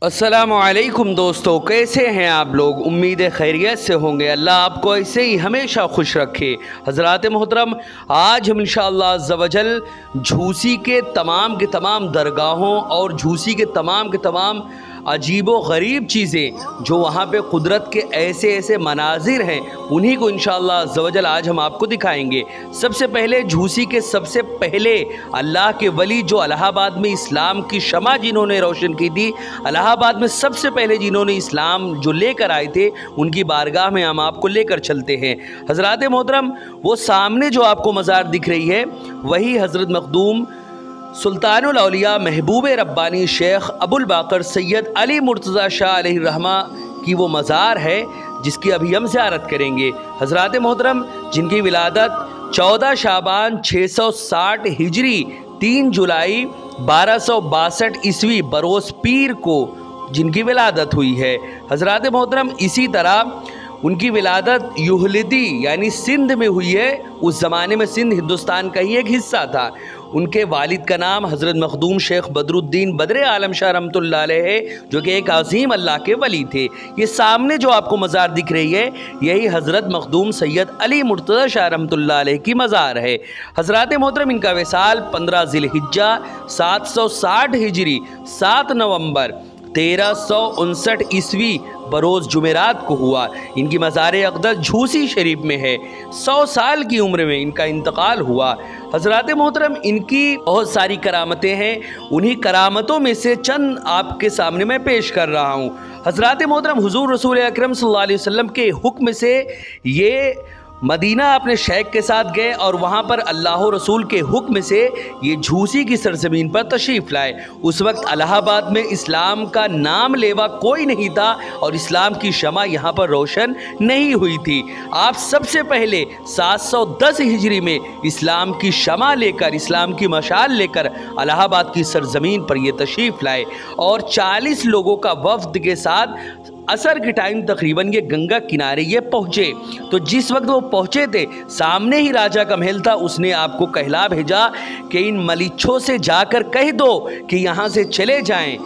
अस्सलामु अलैकुम दोस्तों, कैसे हैं आप लोग। उम्मीद है खैरियत से होंगे। अल्लाह आपको ऐसे ही हमेशा खुश रखे। हज़रात मोहतरम, आज हम इंशाअल्लाह अज़्ज़ा वजल झूसी के तमाम दरगाहों और झूसी के तमाम अजीब व गरीब चीज़ें जो वहाँ पे कुदरत के ऐसे मनाजिर हैं, उन्हीं को इंशाअल्लाह अज़्ज़ा वजल आज हम आपको दिखाएंगे। सबसे पहले झूसी के सबसे पहले अल्लाह के वली जो इलाहाबाद में इस्लाम की शमा जिन्होंने रोशन की थी, इलाहाबाद में सबसे पहले जिन्होंने इस्लाम जो लेकर आए थे, उनकी बारगाह में हम आपको लेकर चलते हैं। हज़रात मोहतरम, वो सामने जो आपको मज़ार दिख रही है, वही हज़रत मखदूम सुल्तानुल औलिया महबूब रब्बानी शेख अबुल बाकर सैयद अली मुर्तज़ा शाह अलैहि रहमा की वो मज़ार है, जिसकी अभी हम ज़ियारत करेंगे। हज़रात मोहतरम, जिनकी विलादत 14 शाबान 660 हिजरी 3 जुलाई 1262 ईस्वी बरोज़ पीर को जिनकी विलादत हुई है। हज़रात मोहतरम, इसी तरह उनकी विलादत युहलिदी यानी सिंध में हुई है। उस ज़माने में सिंध हिंदुस्तान का ही एक हिस्सा था। उनके वालिद का नाम हज़रत मखदूम शेख बदरुद्दीन बदर आलम शाह रहमतुल्लाह अलैह है, जो कि एक अजीम अल्लाह के वली थे। ये सामने जो आपको मज़ार दिख रही है, यही हज़रत मखदूम सैयद अली मुर्तज़ा शाह रहमतुल्लाह अलैह की मज़ार है। हज़रात मोहतरम, इनका विसाल 15 ज़िलहिज्जा 760 हिजरी 7 नवंबर 1359 ईस्वी बरोज़ जुमेरात को हुआ। इनकी मज़ार अक़दस झूसी शरीफ में है। 100 साल की उम्र में इनका इंतकाल हुआ। हज़रात मोहतरम, इनकी बहुत सारी करामतें हैं। उन्हीं करामतों में से चंद आपके सामने मैं पेश कर रहा हूँ। हज़रात मोहतरम, हुज़ूर रसूल अकरम सल्लल्लाहु अलैहि वसल्लम के हुक्म से ये मदीना अपने शेख के साथ गए और वहाँ पर अल्लाह रसूल के हुक्म से ये झूसी की सरजमीन पर तशरीफ़ लाए। उस वक्त इलाहाबाद में इस्लाम का नाम लेवा कोई नहीं था और इस्लाम की शमा यहाँ पर रोशन नहीं हुई थी। आप सबसे पहले 710 हिजरी में इस्लाम की शमा लेकर, इस्लाम की मशाल लेकर इलाहाबाद की सरजमीन पर ये तशरीफ़ लाए और 40 लोगों का वफ़द के साथ असर के टाइम तकरीबन ये गंगा किनारे ये पहुँचे। तो जिस वक्त वो पहुँचे थे, सामने ही राजा का महल था। उसने आपको कहला भेजा कि इन मलिच्छों से जाकर कह दो कि यहाँ से चले जाएं।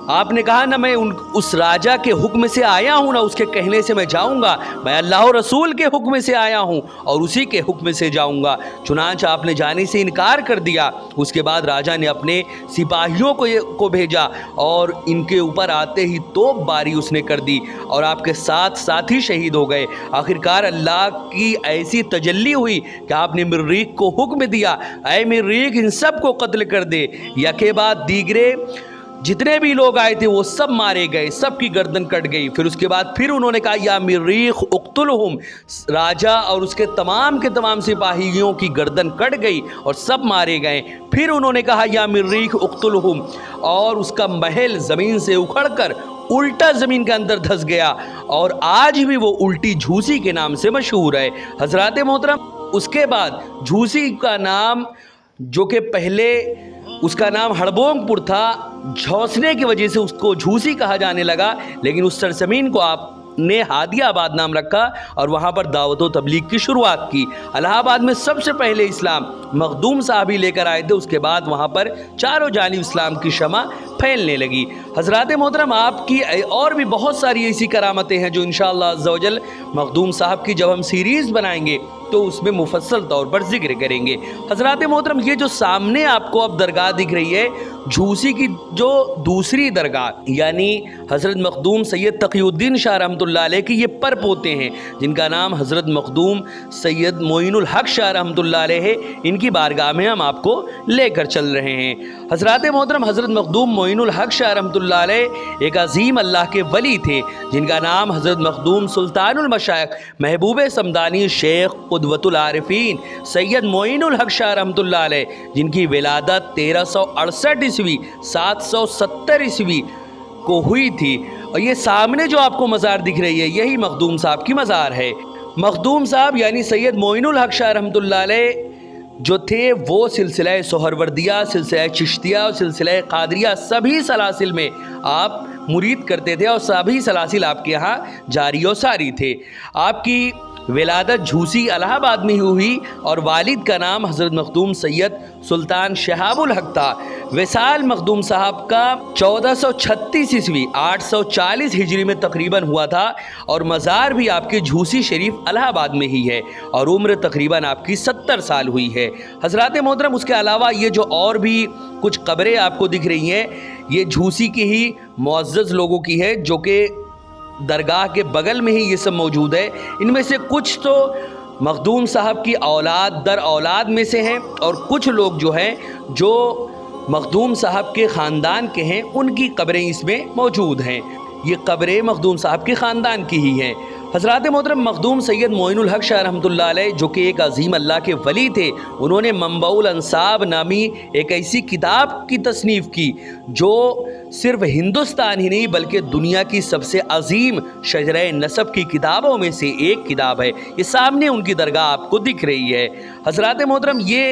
आपने कहा, ना मैं उस राजा के हुक्म से आया हूँ, ना उसके कहने से मैं जाऊँगा। मैं अल्लाह रसूल के हुक्म से आया हूँ और उसी के हुक्म से जाऊँगा। चुनांचे आपने जाने से इनकार कर दिया। उसके बाद राजा ने अपने सिपाहियों को भेजा और इनके ऊपर आते ही तोपबारी उसने कर दी और आपके साथ ही शहीद हो गए। आखिरकार अल्लाह की ऐसी तजल्ली हुई कि आपने मिर्रीख को हुक्म दिया, ऐ मिर्रीख, इन सब को कत्ल कर दे। यके बाद दीगरे जितने भी लोग आए थे वो सब मारे गए, सब की गर्दन कट गई। फिर उसके बाद फिर उन्होंने कहा, या मिर्रीख उक्तुलहुम, राजा और उसके तमाम सिपाहियों की गर्दन कट गई और सब मारे गए। फिर उन्होंने कहा, या मिर्रीख उक्तुलहुम, और उसका महल ज़मीन से उखड़कर उल्टा ज़मीन के अंदर धंस गया और आज भी वो उल्टी झूसी के नाम से मशहूर है। हज़रात मोहतरम, उसके बाद झूसी का नाम, जो कि पहले उसका नाम हड़बोंगपुर था, झौंसने की वजह से उसको झूसी कहा जाने लगा, लेकिन उस सरजमीन को आपने हादियाबाद नाम रखा और वहाँ पर दावत व तबलीग की शुरुआत की। इलाहाबाद में सबसे पहले इस्लाम मखदूम साहब ही लेकर आए थे। उसके बाद वहाँ पर चारों जानिब इस्लाम की शमा फैलने लगी। हज़रात मोहतरम, आपकी और भी बहुत सारी ऐसी करामतें हैं जो इंशाअल्लाह अज़्ज़ा वजल मखदूम साहब की जब हम सीरीज़ बनाएंगे तो उसमें मुफस्सल तौर पर जिक्र करेंगे। हज़रात मोहतरम, ये जो सामने आपको अब दरगाह दिख रही है, झूसी की जो दूसरी दरगाह, यानी हज़रत मखदूम सैयद तक़ीउद्दीन शाह रहमतुल्लाह अलैह की ये पर पोते हैं, जिनका नाम हज़रत मखदूम सैयद मोइनुल हक शाह रहमतुल्लाह अलैह है। इनकी बारगाह में हम आपको लेकर चल रहे हैं। हज़रात मोहतरम, हज़रत मखदूम मोइनुल हक शाह रहमतुल्लाह अलैह एक अजीम अल्लाह के वली थे, जिनका नाम हज़रत मखदूम सुल्तानुल मशाइख महबूब समदानी शेख क़ुदवतुल आरिफीन सैयद मोइनुल हक शाह रहमतुल्लाह अलैह, जिनकी विलादत 1368 ईस्वी 770 ईस्वी को हुई थी। और ये सामने जो आपको मज़ार दिख रही है, यही मखदूम साहब की मज़ार है। मखदूम साहब यानी सैयद मोइनुल हक शाह रहमतुल्लाह अलैह जो थे, वो सिलसिला सोहरवर्दिया, सिलसिला चिश्तिया और सिलसिला कादरिया, सभी सलासिल में आप मुरीद करते थे और सभी सलासिल आपके यहाँ जारी और सारी थे। आपकी विलादत झूसी इलाहाबाद में हुई और वालिद का नाम हज़रत मखदूम सैयद सुल्तान शहाबुल हक था। वसाल मखदूम साहब का 1436 ईस्वी 840 हिजरी में तकरीबन हुआ था और मज़ार भी आपके झूसी शरीफ इलाहाबाद में ही है और उम्र तकरीबन आपकी 70 साल हुई है। हज़रात मोहतरम, उसके अलावा ये जो और भी कुछ कब्रें आपको दिख रही हैं, ये झूसी की ही मुअज़्ज़ज़ लोगों की है जो कि दरगाह के बगल में ही ये सब मौजूद है। इनमें से कुछ तो मखदूम साहब की औलाद दर औलाद में से हैं और कुछ लोग जो हैं जो मखदूम साहब के ख़ानदान के हैं, उनकी कब्रें इसमें मौजूद हैं। ये कब्रें मखदूम साहब के ख़ानदान की ही हैं। हज़रात मोहतरम, मखदूम सैयद मोइनुल हक शाह रहमतुल्लाह अलैह जो कि एक अजीम अल्लाह के वली थे, उन्होंने मंबाउल अंसाब नामी एक ऐसी किताब की तसनीफ़ की जो सिर्फ हिंदुस्तान ही नहीं बल्कि दुनिया की सबसे अजीम शजरे नसब की किताबों में से एक किताब है। ये सामने उनकी दरगाह आपको दिख रही है। हज़रात मोहतरम, ये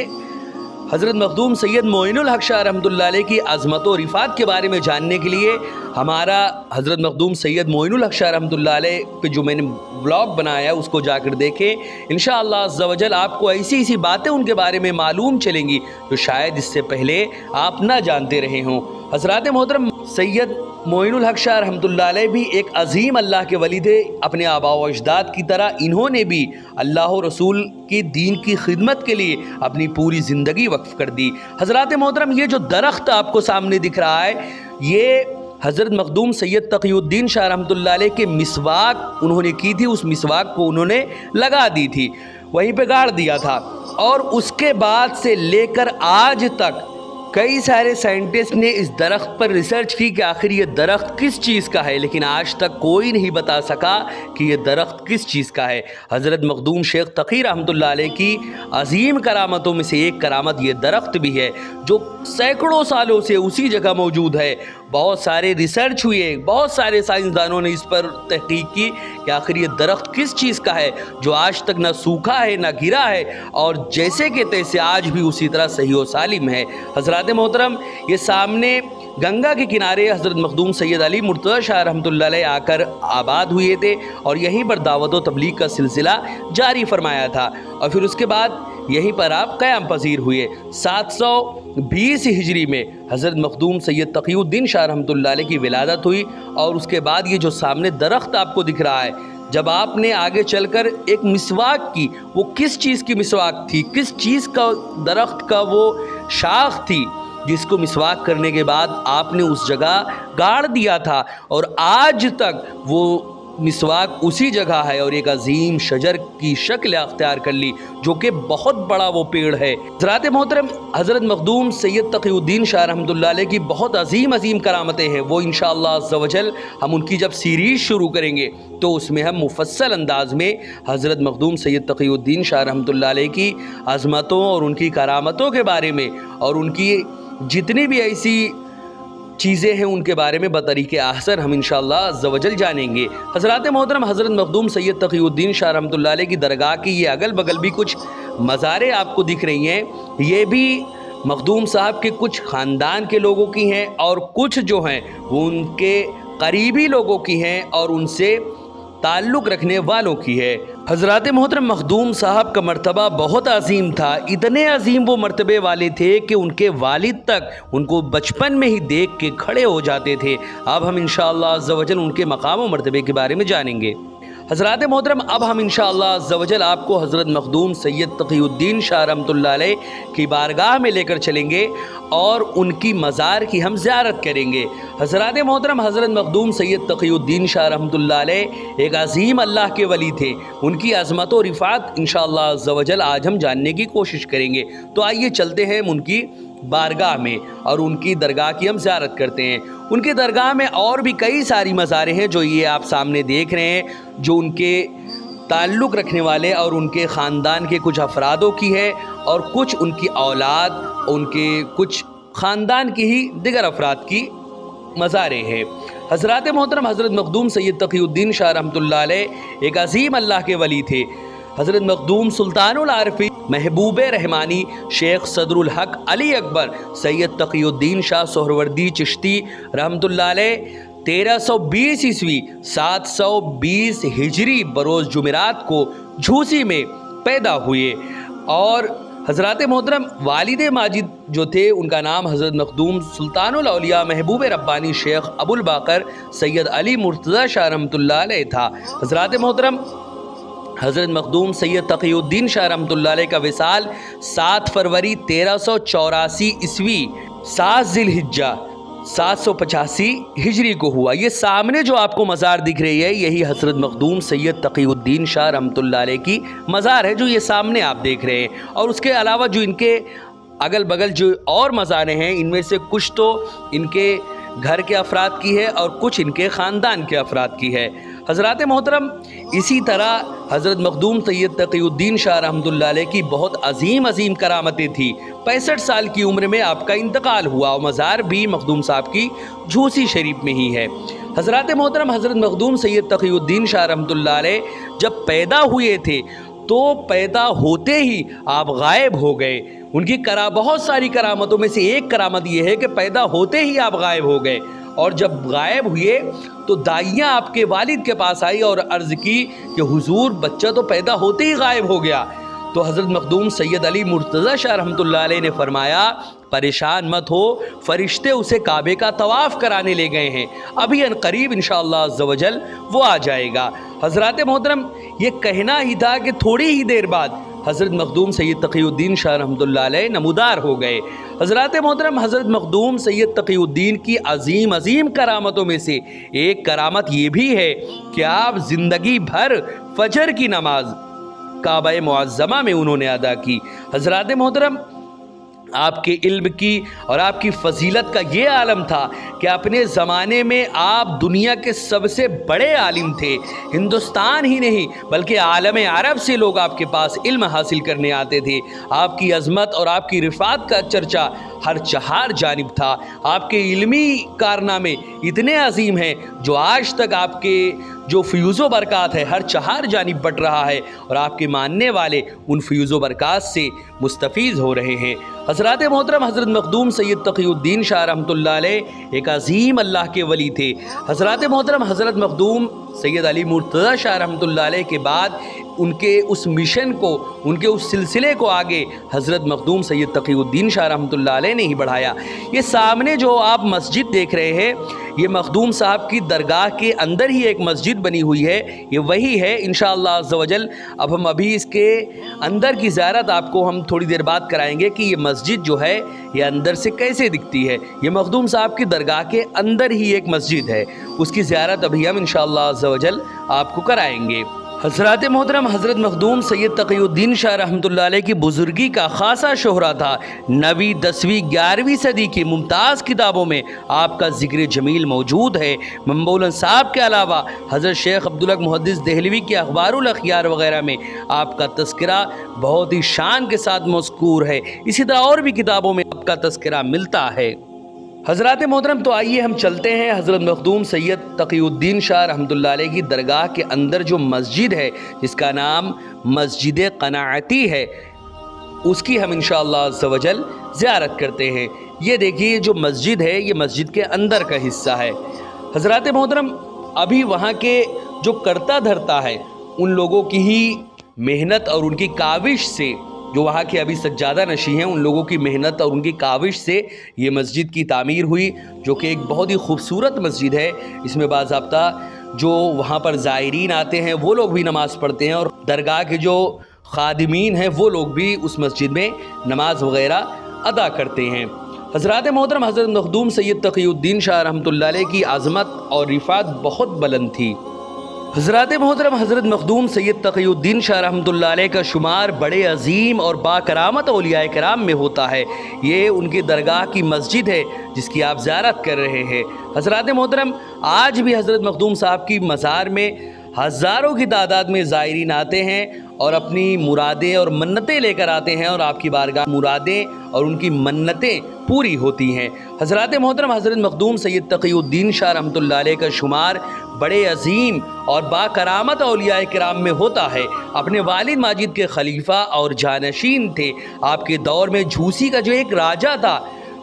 हज़रत मखदूम सैयद मोइनुल हक शाह रहमतुल्लाह अलैह की अज़मत व रिफ़ात के बारे में जानने के लिए हमारा हज़रत मखदूम सैयद मोइनुल हक शाह रहमतुल्लाह अलैह पे जो मैंने व्लॉग बनाया उसको जाकर देखें। इंशाअल्लाह अज़्ज़ा वजल आपको ऐसी ऐसी बातें उनके बारे में मालूम चलेंगी जो शायद इससे पहले आप ना जानते रहे हों। हज़रात मोहतरम, सैयद मोइनुल हक शाह रहमतुल्लाह अलैह भी एक अजीम अल्लाह के वली थे। अपने आबा व अजदाद की तरह इन्होंने भी अल्लाह और रसूल के दीन की खिदमत के लिए अपनी पूरी ज़िंदगी वक्फ कर दी। हज़रात मोहतरम, ये जो दरख्त आपको सामने दिख रहा है, ये हज़रत मखदूम सैयद तक़ीउद्दीन शाह रहमतुल्लाह अलैह के मिसवाक उन्होंने की थी। उस मिसवाक को उन्होंने लगा दी थी, वहीं पे गाड़ दिया था और उसके बाद से लेकर आज तक कई सारे साइंटिस्ट ने इस दरख्त पर रिसर्च की कि आखिर ये दरख्त किस चीज़ का है, लेकिन आज तक कोई नहीं बता सका कि ये दरख्त किस चीज़ का है। हज़रत मखदूम शेख तक़ी रहमतुल्लाह अलैह की अजीम करामतों में से एक करामत ये दरख्त भी है जो सैकड़ों सालों से उसी जगह मौजूद है। बहुत सारे रिसर्च हुए, बहुत सारे साइंसदानों ने इस पर तहकीक की कि आखिर ये दरख्त किस चीज़ का है जो आज तक ना सूखा है ना गिरा है और जैसे के तैसे आज भी उसी तरह सही व सालिम है। हज़रात मोहतरम, ये सामने गंगा के किनारे हज़रत मखदूम सैयद अली मुर्तज़ा शाह रहमतुल्लाह अलैह आकर आबाद हुए थे और यहीं पर दावत व तबलीग का सिलसिला जारी फरमाया था और फिर उसके बाद यहीं पर आप क़याम पज़ीर हुए। 720 हिजरी में हज़रत मखदूम सैयद तक़ीउद्दीन शाह रहमतुल्लाह अलैह की विलादत हुई और उसके बाद ये जो सामने दरख्त आपको दिख रहा है, जब आपने आगे चलकर एक मिसवाक की, वो किस चीज़ की मिसवाक थी, किस चीज़ का दरख्त का वो शाख थी जिसको मिसवाक करने के बाद आपने उस जगह गाड़ दिया था और आज तक वो मिसवाक उसी जगह है और एक अजीम शजर की शक्ल अख्तियार कर ली जो कि बहुत बड़ा वो पेड़ है। हज़रात मोहतरम, हज़रत मखदूम सैयद तक़ीउद्दीन शाह रहमतुल्लाह अलैह की बहुत अजीम करामतें हैं। वो इंशाअल्लाह अज़्ज़ा वजल हम उनकी जब सीरीज़ शुरू करेंगे तो उसमें हम मुफस्सल अंदाज में हज़रत मखदूम सैयद तक़ीउद्दीन शाह रहमतुल्लाह अलैह की अज़मतों और उनकी करामतों के बारे में और उनकी जितनी भी ऐसी चीज़ें हैं उनके बारे में बतरीक़े अहसन हम इंशाअल्लाह अज़्ज़ा वजल जानेंगे। हज़रात मोहतरम, हज़रत मखदूम सैयद तक़ीउद्दीन शाह रहमतुल्लाह अलैह की दरगाह की ये अगल बगल भी कुछ मज़ारें आपको दिख रही हैं। ये भी मखदूम साहब के कुछ ख़ानदान के लोगों की हैं और कुछ जो हैं वो उनके करीबी लोगों की हैं और उनसे ताल्लुक़ रखने वालों की है। हज़रात मोहतरम, मखदूम साहब का मर्तबा बहुत अजीम था। इतने अजीम वो मर्तबे वाले थे कि उनके वालिद तक उनको बचपन में ही देख के खड़े हो जाते थे। अब हम इंशाअल्लाह अज़्ज़ा वजल उनके मकाम व मर्तबे के बारे में जानेंगे। हज़रात मोहतरम, अब हम इंशाअल्लाह अज़्ज़ा वजल आपको हज़रत मखदूम सैयद तक़ीउद्दीन शाह रहमतुल्लाह अलैह की बारगाह में लेकर चलेंगे और उनकी मज़ार की हम ज़ियारत करेंगे। हज़रात मोहतरम, हज़रत मखदूम सैयद तक़ीउद्दीन शाह रहमतुल्लाह अलैह एक अजीम अल्लाह के वली थे। उनकी अज़मत व रिफ़ात इंशाअल्लाह अज़्ज़ा वजल आज हम जानने की कोशिश करेंगे। तो आइए चलते हैं उनकी बारगाह में और उनकी दरगाह की हम ज़ियारत करते हैं। उनकी दरगाह में और भी कई सारी मज़ारें हैं जो ये आप सामने देख रहे हैं, जो उनके ताल्लुक़ रखने वाले और उनके ख़ानदान के कुछ अफरादों की है और कुछ उनकी औलाद, उनके कुछ ख़ानदान की ही दिगर अफराद की मज़ारें हैं। हज़रात मोहतरम, हज़रत मखदूम सैयद तक़ीउद्दीन शाह रहमतुल्लाह अलैह एक अजीम अल्लाह के वली थे। हज़रत मखदूम सुल्तानुल आरिफ़ीन महबूब रहमानी शेख सदरुल हक अली अकबर सैयद तक़ीउद्दीन शाह सोहरवर्दी चिश्ती रहमतुल्लाह अलैह 1320 ईस्वी 720 हिजरी बरोज़ जुमेरात को झूसी में पैदा हुए और حضرات محترم والد ماجد جو تھے ان کا نام حضرت مخدوم سلطان الاولیاء محبوب ربانی شیخ ابو الباقر سید علی مرتضی شاہ رحمۃ اللہ علیہ تھا۔ حضرات محترم حضرت مخدوم سید تقی الدین شاہ رحمۃ اللہ علیہ کا وصال 7 فروری 1384 عیسوی 7 ذی الحجہ 785 ہجری کو ہوا۔ یہ سامنے جو آپ کو مزار دکھ رہی ہے یہی حضرت مخدوم سید تقی الدین شاہ رحمۃ اللہ علیہ کی مزار ہے جو یہ سامنے آپ دیکھ رہے ہیں، اور اس کے علاوہ جو ان کے اگل بگل جو اور مزاریں ہیں ان میں سے کچھ تو ان کے گھر کے افراد کی ہے اور کچھ ان کے خاندان کے افراد کی ہے۔ حضرات محترم اسی طرح حضرت مخدوم سید تقی الدین شاہ رحمۃ اللہ علیہ کی بہت عظیم کرامتیں تھیں۔ 65 سال کی عمر میں آپ کا انتقال ہوا اور مزار بھی مخدوم صاحب کی جھوسی شریف میں ہی ہے۔ حضرات محترم حضرت مخدوم سید تقی الدین شاہ رحمۃ اللہ علیہ جب پیدا ہوئے تھے تو پیدا ہوتے ہی آپ غائب ہو گئے۔ ان کی بہت ساری کرامتوں میں سے ایک کرامت یہ ہے کہ پیدا ہوتے ہی آپ غائب ہو گئے، اور جب غائب ہوئے تو دائیاں آپ کے والد کے پاس آئی اور عرض کی کہ حضور بچہ تو پیدا ہوتے ہی غائب ہو گیا۔ تو حضرت مخدوم سید علی مرتضی شاہ رحمۃ اللہ علیہ نے فرمایا پریشان مت ہو، فرشتے اسے کعبے کا طواف کرانے لے گئے ہیں، ابھی ان قریب انشاءاللہ عز و جل وہ آ جائے گا۔ حضرات محترم یہ کہنا ہی تھا کہ تھوڑی ہی دیر بعد حضرت مخدوم سید تقی الدین شاہ رحمۃ اللہ علیہ نمودار ہو گئے۔ حضرات محترم حضرت مخدوم سید تقی الدین کی عظیم کرامتوں میں سے ایک کرامت یہ بھی ہے کہ آپ زندگی بھر فجر کی نماز کعبہ معظمہ میں انہوں نے ادا کی۔ حضرات محترم آپ کے علم کی اور آپ کی فضیلت کا یہ عالم تھا کہ اپنے زمانے میں آپ دنیا کے سب سے بڑے عالم تھے۔ ہندوستان ہی نہیں بلکہ عالم عرب سے لوگ آپ کے پاس علم حاصل کرنے آتے تھے۔ آپ کی عظمت اور آپ کی رفعت کا چرچا ہر چہار جانب تھا۔ آپ کے علمی کارنامے اتنے عظیم ہیں جو آج تک آپ کے جو فیوز و برکات ہے ہر چہار جانب بٹ رہا ہے، اور آپ کے ماننے والے ان فیوز و برکات سے مستفیض ہو رہے ہیں۔ حضرات محترم حضرت مخدوم سید تقی الدین شاہ رحمۃ اللہ علیہ ایک عظیم اللہ کے ولی تھے۔ حضرات محترم حضرت مخدوم سید علی مرتضی شاہ رحمۃ اللہ علیہ کے بعد ان کے اس مشن کو، ان کے اس سلسلے کو آگے حضرت مخدوم سید تقی الدین شاہ رحمۃ اللہ علیہ نے ہی بڑھایا۔ یہ سامنے جو آپ مسجد دیکھ رہے ہیں یہ مخدوم صاحب کی درگاہ کے اندر ہی ایک مسجد بنی ہوئی ہے، یہ وہی ہے انشاءاللہ عز و جل۔ اب ہم ابھی اس کے اندر کی زیارت آپ کو ہم تھوڑی دیر بعد کرائیں گے کہ یہ مسجد جو ہے یہ اندر سے کیسے دکھتی ہے۔ یہ مخدوم صاحب کی درگاہ کے اندر ہی ایک مسجد ہے، اس کی زیارت ابھی ہم انشاءاللہ عز و جل آپ کو کرائیں گے۔ حضرات محترم حضرت مخدوم سید تقی الدین شاہ رحمۃ اللہ علیہ کی بزرگی کا خاصا شہرہ تھا۔ 9ویں 10ویں 11ویں صدی کی ممتاز کتابوں میں آپ کا ذکر جمیل موجود ہے۔ منبول صاحب کے علاوہ حضرت شیخ عبدالحق محدث دہلوی کے اخبار الاخیار وغیرہ میں آپ کا تذکرہ بہت ہی شان کے ساتھ مذکور ہے، اسی طرح اور بھی کتابوں میں آپ کا تذکرہ ملتا ہے۔ حضرات محترم تو آئیے ہم چلتے ہیں حضرت مخدوم سید تقی الدین شاہ رحمۃ اللہ علیہ کی درگاہ کے اندر جو مسجد ہے جس کا نام مسجد قناعتی ہے، اس کی ہم انشاءاللہ عز و جل زیارت کرتے ہیں۔ یہ دیکھیے جو مسجد ہے یہ مسجد کے اندر کا حصہ ہے۔ حضرات محترم ابھی وہاں کے جو کرتا دھرتا ہے ان لوگوں کی ہی محنت اور ان کی کاوش سے، جو وہاں کے ابھی سجادہ نشیں ہیں ان لوگوں کی محنت اور ان کی کاوش سے یہ مسجد کی تعمیر ہوئی، جو کہ ایک بہت ہی خوبصورت مسجد ہے۔ اس میں باضابطہ جو وہاں پر زائرین آتے ہیں وہ لوگ بھی نماز پڑھتے ہیں، اور درگاہ کے جو خادمین ہیں وہ لوگ بھی اس مسجد میں نماز وغیرہ ادا کرتے ہیں۔ حضرات محترم حضرت مخدوم سید تقی الدین شاہ رحمۃ اللہ علیہ کی عظمت اور رفعت بہت بلند تھی۔ حضرات محترم حضرت مخدوم سید تقی الدین شاہ رحمۃ اللہ علیہ کا شمار بڑے عظیم اور با کرامت اولیاء کرام میں ہوتا ہے۔ یہ ان کی درگاہ کی مسجد ہے جس کی آپ زیارت کر رہے ہیں۔ حضرات محترم آج بھی حضرت مخدوم صاحب کی مزار میں ہزاروں کی تعداد میں زائرین آتے ہیں اور اپنی مرادیں اور منتیں لے کر آتے ہیں، اور آپ کی بارگاہ مرادیں اور ان کی منتیں پوری ہوتی ہیں۔ حضرات محترم حضرت مخدوم سید تقی الدین شاہ رحمۃ اللہ علیہ کا شمار بڑے عظیم اور با کرامت اولیاء کرام میں ہوتا ہے۔ اپنے والد ماجد کے خلیفہ اور جانشین تھے۔ آپ کے دور میں جھوسی کا جو ایک راجہ تھا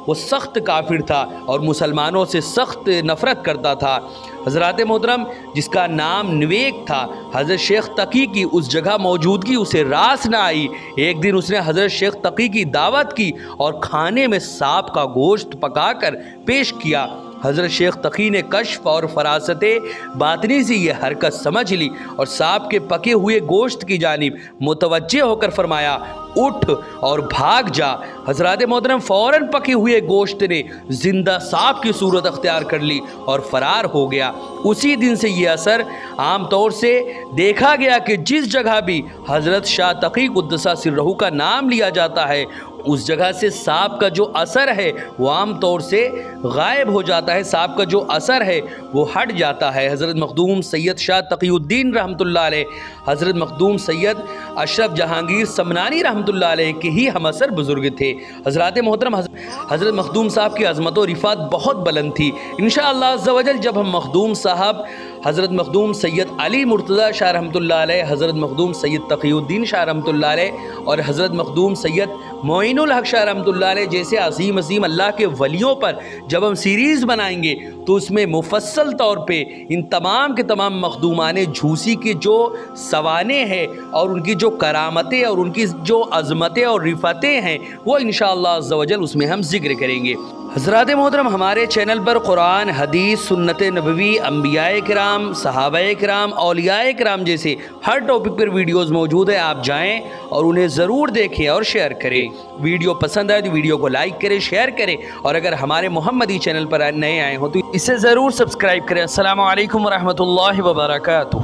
وہ سخت کافر تھا اور مسلمانوں سے سخت نفرت کرتا تھا۔ حضرات محترم، جس کا نام نویک تھا، حضرت شیخ تقی کی اس جگہ موجودگی اسے راس نہ آئی۔ ایک دن اس نے حضرت شیخ تقی کی دعوت کی اور کھانے میں سانپ کا گوشت پکا کر پیش کیا۔ حضرت شیخ تقی نے کشف اور فراست باطنی سے یہ حرکت سمجھ لی اور سانپ کے پکے ہوئے گوشت کی جانب متوجہ ہو کر فرمایا، اٹھ اور بھاگ جا۔ حضرات محترم، فوراً پکے ہوئے گوشت نے زندہ سانپ کی صورت اختیار کر لی اور فرار ہو گیا۔ اسی دن سے یہ اثر عام طور سے دیکھا گیا کہ جس جگہ بھی حضرت شاہ تقی قدس سرہ کا نام لیا جاتا ہے، اس جگہ سے سانپ کا جو اثر ہے وہ عام طور سے غائب ہو جاتا ہے، سانپ کا جو اثر ہے وہ ہٹ جاتا ہے۔ حضرت مخدوم سید شاہ تقی الدین رحمۃ اللہ علیہ، حضرت مخدوم سید اشرف جہانگیر سمنانی رحمۃ اللہ علیہ کے ہی ہم اثر بزرگ تھے۔ حضرات محترم، حضرت مخدوم صاحب کی عظمت و رفعت بہت بلند تھی۔ انشاءاللہ عز و جل جب ہم مخدوم صاحب حضرت مخدوم سید علی مرتضیٰ شاہ رحمۃ اللہ علیہ، حضرت مخدوم سید تقی الدین شاہ رحمۃ اللہ علیہ اور حضرت مخدوم سید معین الحق شاہ رحمۃ اللہ علیہ جیسے عظیم اللہ کے ولیوں پر جب ہم سیریز بنائیں گے تو اس میں مفصل طور پہ ان تمام کے تمام مخدومان جھوسی کے جو سوانح ہیں اور ان کی جو کرامتیں اور ان کی جو عظمتیں اور رفعتیں ہیں وہ انشاءاللہ عز و جل اس میں ہم ذکر کریں گے۔ حضرات محترم، ہمارے چینل پر قرآن، حدیث، سنت نبوی، انبیاء کرام، صحابہ کرام، اولیاء کرام جیسے ہر ٹاپک پر ویڈیوز موجود ہیں۔ آپ جائیں اور انہیں ضرور دیکھیں اور شیئر کریں۔ ویڈیو پسند آئے تو ویڈیو کو لائک کریں، شیئر کریں، اور اگر ہمارے محمدی چینل پر نئے آئے ہوں تو اسے ضرور سبسکرائب کریں۔ السلام علیکم ورحمۃ اللہ وبرکاتہ۔